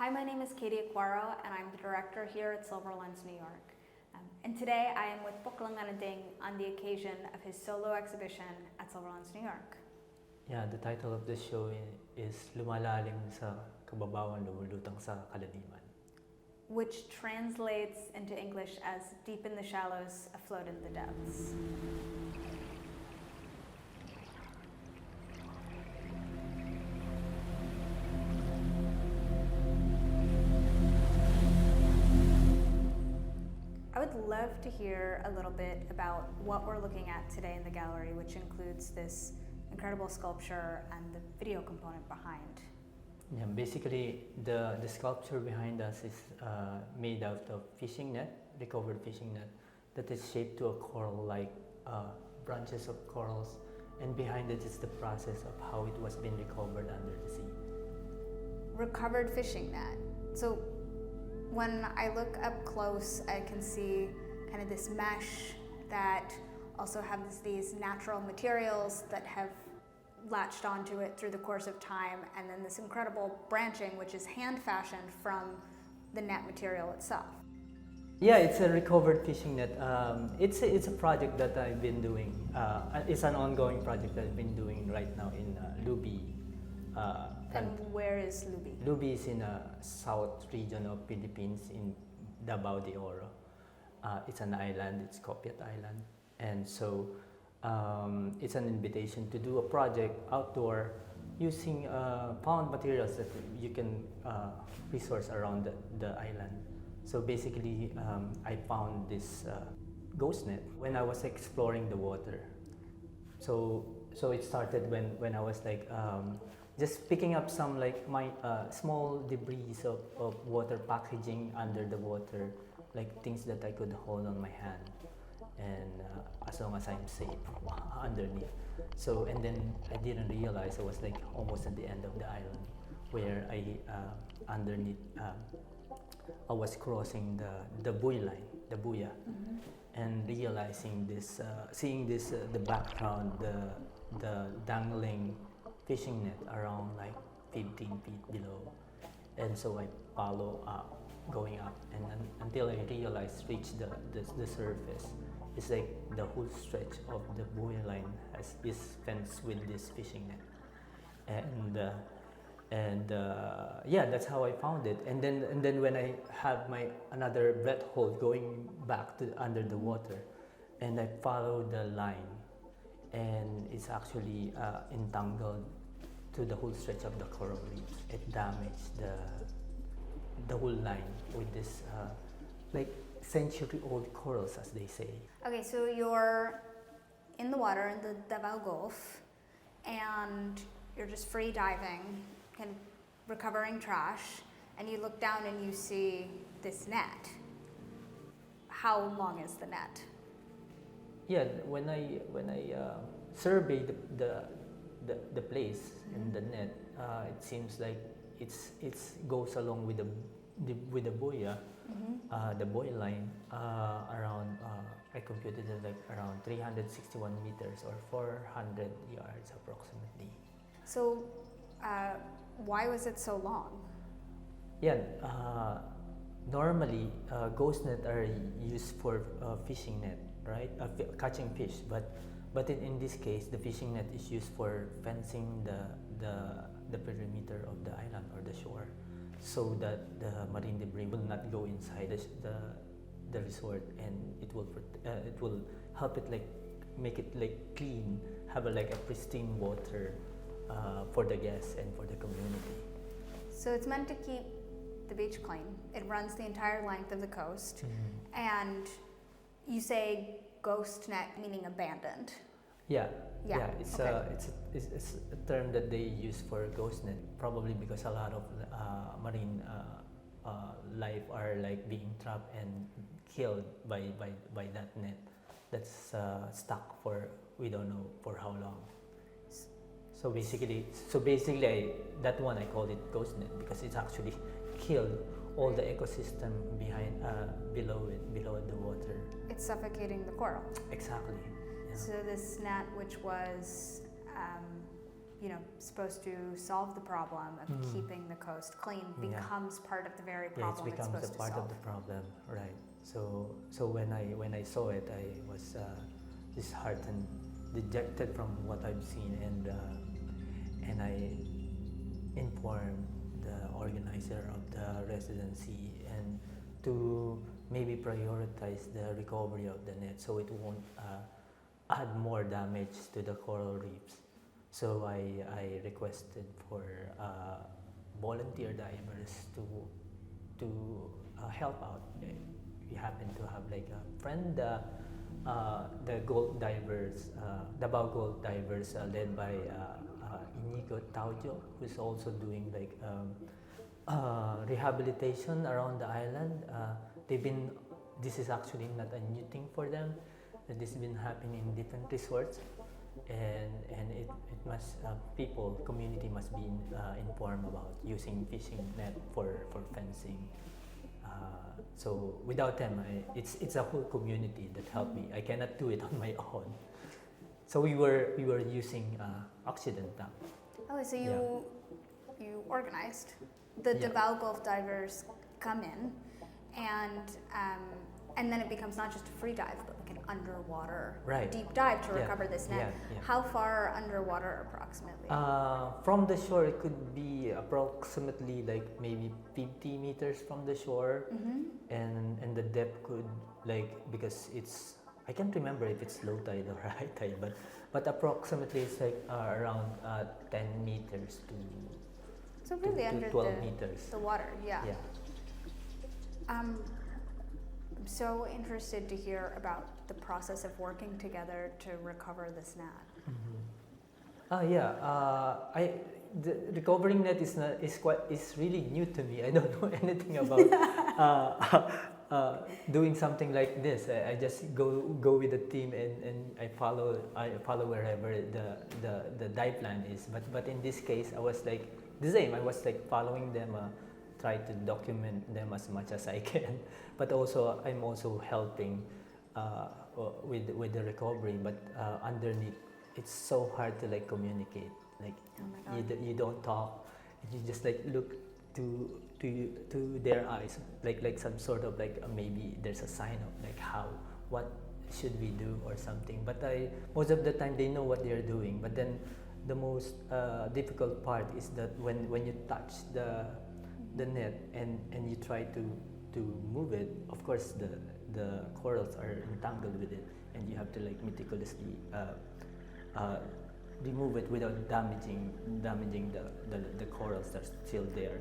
Hi, my name is Katey Acquaro, and I'm the director here at Silverlens New York. And today I am with Poklong Anading on the occasion of his solo exhibition at Silverlens New York. Yeah, the title of the show is Lumalalim sa kababawan, lumulutang sa kalaliman. Which translates into English as deep in the shallows, afloat in the depths. I would love to hear a little bit about what we're looking at today in the gallery, which includes this incredible sculpture and the video component behind. Yeah, basically the sculpture behind us is made out of fishing net, recovered fishing net, that is shaped to a coral-like branches of corals, and behind it is the process of how it was being recovered under the sea. Recovered fishing net. So when I look up close, I can see kind of this mesh that also has these natural materials that have latched onto it through the course of time, and then this incredible branching, which is hand fashioned from the net material itself. Yeah, it's a recovered fishing net. It's a project that I've been doing. It's an ongoing project that I've been doing right now in Lubi. And where is Lubi? Lubi is in a south region of Philippines in Davao de Oro. It's an island, it's Copiat Island. And so it's an invitation to do a project outdoor using found materials that you can resource around the island. So basically, I found this ghost net when I was exploring the water. So it started when I was like just picking up some like my small debris of water packaging under the water, like things that I could hold on my hand, and as long as I'm safe underneath. So, and then I didn't realize I was like almost at the end of the island, where I underneath I was crossing the buoy line, the buoya, and realizing this, seeing this the background, the dangling fishing net around like 15 feet below, and so I follow up, going up, and until I reach the surface. It's like the whole stretch of the buoy line is fenced with this fishing net, and yeah, that's how I found it. And then when I have my another breath hold going back to under the water, and I follow the line, and it's actually entangled to the whole stretch of the coral reefs. It damaged the whole line with this like century-old corals, as they say. Okay, so you're in the water in the Davao Gulf, and you're just free diving and recovering trash, and you look down and you see this net. How long is the net? Yeah, when I surveyed the place in the net, it seems like it's goes along with the buoya, the buoy line, around I computed it like around 361 meters or 400 yards approximately. So why was it so long? Yeah, normally ghost net are used for fishing net, right? Catching fish, but in this case, the fishing net is used for fencing the perimeter of the island or the shore, so that the marine debris will not go inside the resort, and it will help it like make it like clean, have like a pristine water for the guests and for the community. So it's meant to keep the beach clean. It runs the entire length of the coast, and you say ghost net, meaning abandoned. Yeah. It's okay. It's a term that they use for ghost net, probably because a lot of marine life are like being trapped and killed by that net that's stuck for we don't know for how long. So basically, that one I call it ghost net because it's actually killed all the ecosystem behind below the water. It's suffocating the coral. Exactly. Yeah. So this net, which was supposed to solve the problem of keeping the coast clean becomes part of the very problem it becomes supposed a part to solve. of the problem, right? So when I saw it, I was disheartened, dejected from what I've seen, and I informed the organizer of the residency and to maybe prioritize the recovery of the net so it won't add more damage to the coral reefs. So I requested for volunteer divers to help out. We happen to have like a friend, the Gold divers, Davao Gold divers, led by Inigo Taujo, who's also doing like rehabilitation around the island. This is actually not a new thing for them. This has been happening in different resorts, and it must community must be informed about using fishing net for fencing. So without them, it's a whole community that helped me. I cannot do it on my own. So we were using oxygen tank. Oh, so you organized the Davao Gulf divers come in, and then it becomes not just a free dive, but like an underwater deep dive to recover this net. Yeah. How far underwater approximately? From the shore, it could be approximately like maybe 50 meters from the shore, and the depth could because I can't remember if it's low tide or high tide, but approximately it's like around 10 meters so really to under 12 meters. The water, yeah. Yeah. I'm so interested to hear about the process of working together to recover this net. The recovering net is really new to me. I don't know anything about doing something like this. I just go with the team and I follow wherever the dive plan is. But in this case, I was like the same. I was like following them, try to document them as much as I can. But also I'm also helping with the recovery. But underneath, it's so hard to like communicate. Like you don't talk, you just like look to their eyes, like some sort of like maybe there's a sign of like what should we do or something. But most of the time they know what they're doing. But then the most difficult part is that when you touch the net and you try to move it, of course the corals are entangled with it, and you have to like meticulously remove it without damaging the corals that are still there.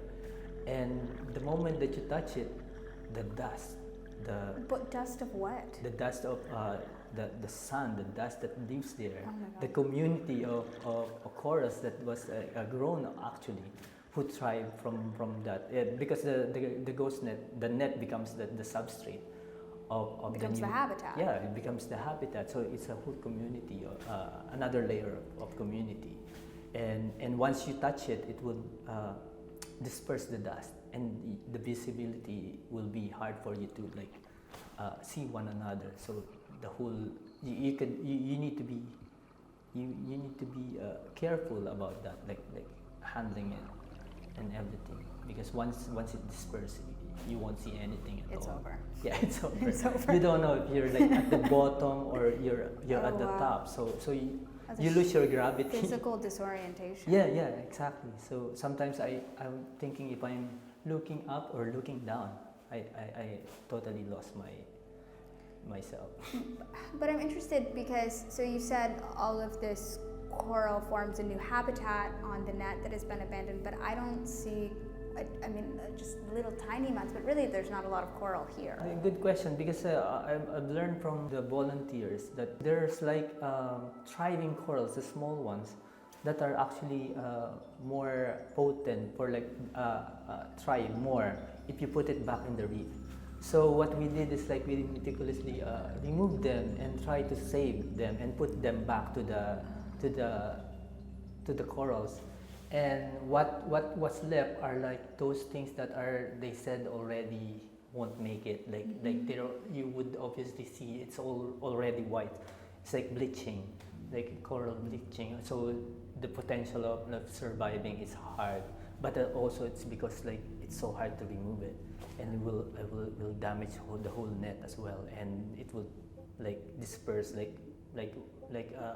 And the moment that you touch it, the dust, But dust of what? the dust of the sun, the dust that lives there, Oh my God. the community of corals that was grown actually, who thrive from that. Because the ghost net, the net becomes the substrate of becomes the habitat. Yeah, it becomes the habitat. So it's a whole community, another layer of community. And once you touch it, it will disperse the dust, and the visibility will be hard for you to like see one another. So the whole you need to be careful about that, like handling it and everything, because once it disperses, you won't see anything at all. It's over. Yeah, it's over. It's over. You don't know if you're like at the bottom or you're at the wow. top. So That's you lose your gravity. Physical disorientation. Yeah, exactly. So sometimes I'm thinking if I'm looking up or looking down, I totally lost myself. But I'm interested because, so you said all of this coral forms a new habitat on the net that has been abandoned, but I don't see, I mean, just little tiny amounts, but really there's not a lot of coral here. Good question, because I've learned from the volunteers that there's like thriving corals, the small ones, that are actually more potent for like thrive more if you put it back in the reef. So what we did is like we meticulously removed them and try to save them and put them back to the corals. And what was left are like those things that they said already won't make it. Like you would obviously see it's all already white. It's like bleaching, like coral bleaching. So the potential of surviving is hard, but also it's because like it's so hard to remove it, and it will damage the whole net as well, and it will like disperse like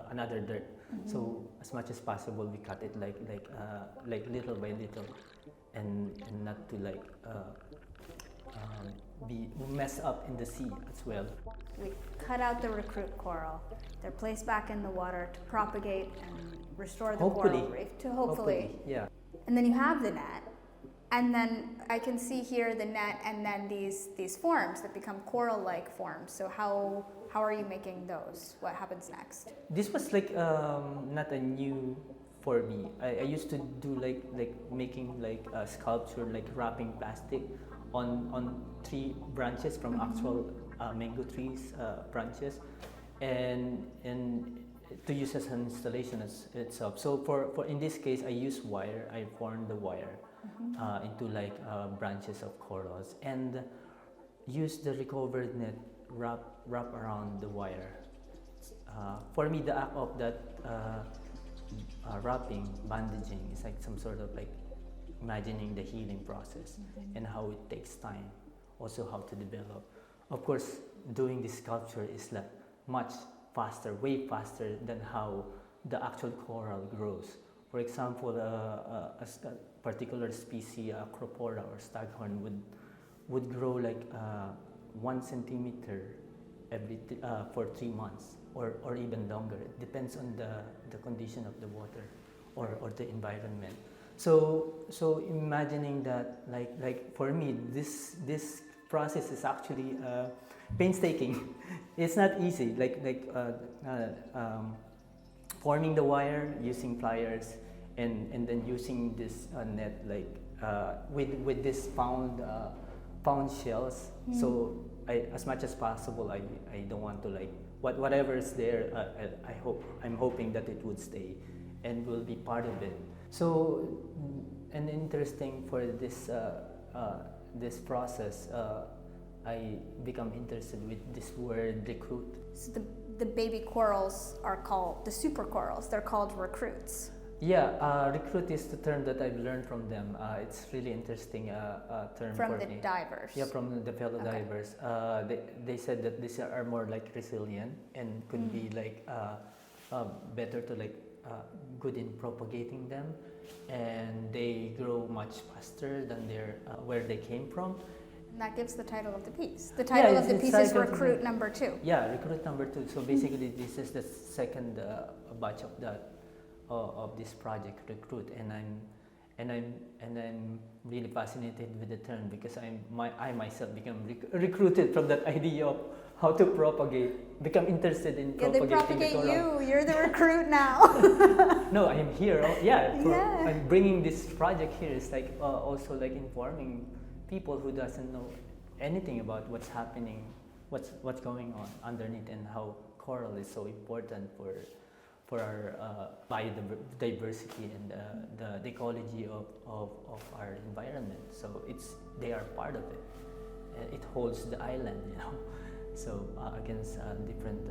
another dirt. So as much as possible, we cut it like little by little, and not to like be messed up in the sea as well. We cut out the recruit coral. They're placed back in the water to propagate and restore the coral reef. To hopefully, yeah. And then you have the net, and then I can see here the net, and then these forms that become coral-like forms. So how are you making those? What happens next? This was like not a new for me. I used to do like making like a sculpture, like wrapping plastic on tree branches from actual mango trees branches, and to use as an installation itself. So for in this case, I use wire. I formed the wire into like branches of corals, and use the recovered net wrap around the wire. For me, the act of that wrapping, bandaging is like some sort of like imagining the healing process and how it takes time, also how to develop. Of course, doing this sculpture is like much faster, way faster than how the actual coral grows. For example, a particular species, Acropora or staghorn, would grow like 1 centimeter for 3 months, or even longer. It depends on the condition of the water or the environment. So imagining that, like for me, this process is actually painstaking. It's not easy. Forming the wire using pliers, and then using this net with this pound shells. So as much as possible, I don't want to like whatever is there. I'm hoping that it would stay and will be part of it. So, and interesting for this process, I become interested with this word recruit. So the baby corals are called, the super corals, they're called recruits. Yeah, recruit is the term that I've learned from them. It's really interesting term from for the me. divers. Yeah, from the fellow divers. They said that these are more like resilient and could be like better to like good in propagating them, and they grow much faster than where they came from. And that gives the title of the piece. The title of the piece is Recruit Number 2. Yeah, Recruit Number 2. So basically, this is the second batch of that of this project, Recruit, and I'm really fascinated with the term, because I myself become recruited from that idea of how to propagate, become interested in propagating. They propagate the coral. you're the recruit now. No, I'm here. I'm bringing this project here. It's like also like informing people who doesn't know anything about what's happening, what's going on underneath, and how coral is so important for our biodiversity and the ecology of our environment. So they are part of it. It holds the island, you know. So against different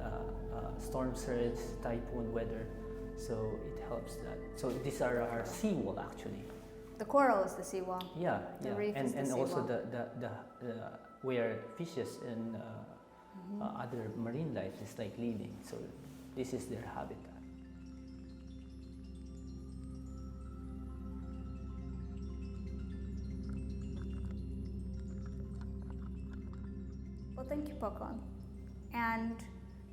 storm surge, typhoon weather, so it helps that. So these are our seawall actually. The coral is the seawall. Yeah, the reef is the and seawall. also the where fishes and other marine life is like living. So this is their habitat. Well, thank you, Poklong. And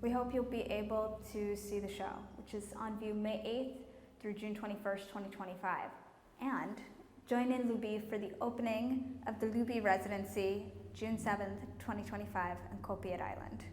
we hope you'll be able to see the show, which is on view May 8th through June 21st, 2025. And join in Lubi for the opening of the Lubi Residency, June 7th, 2025 on Katey Island.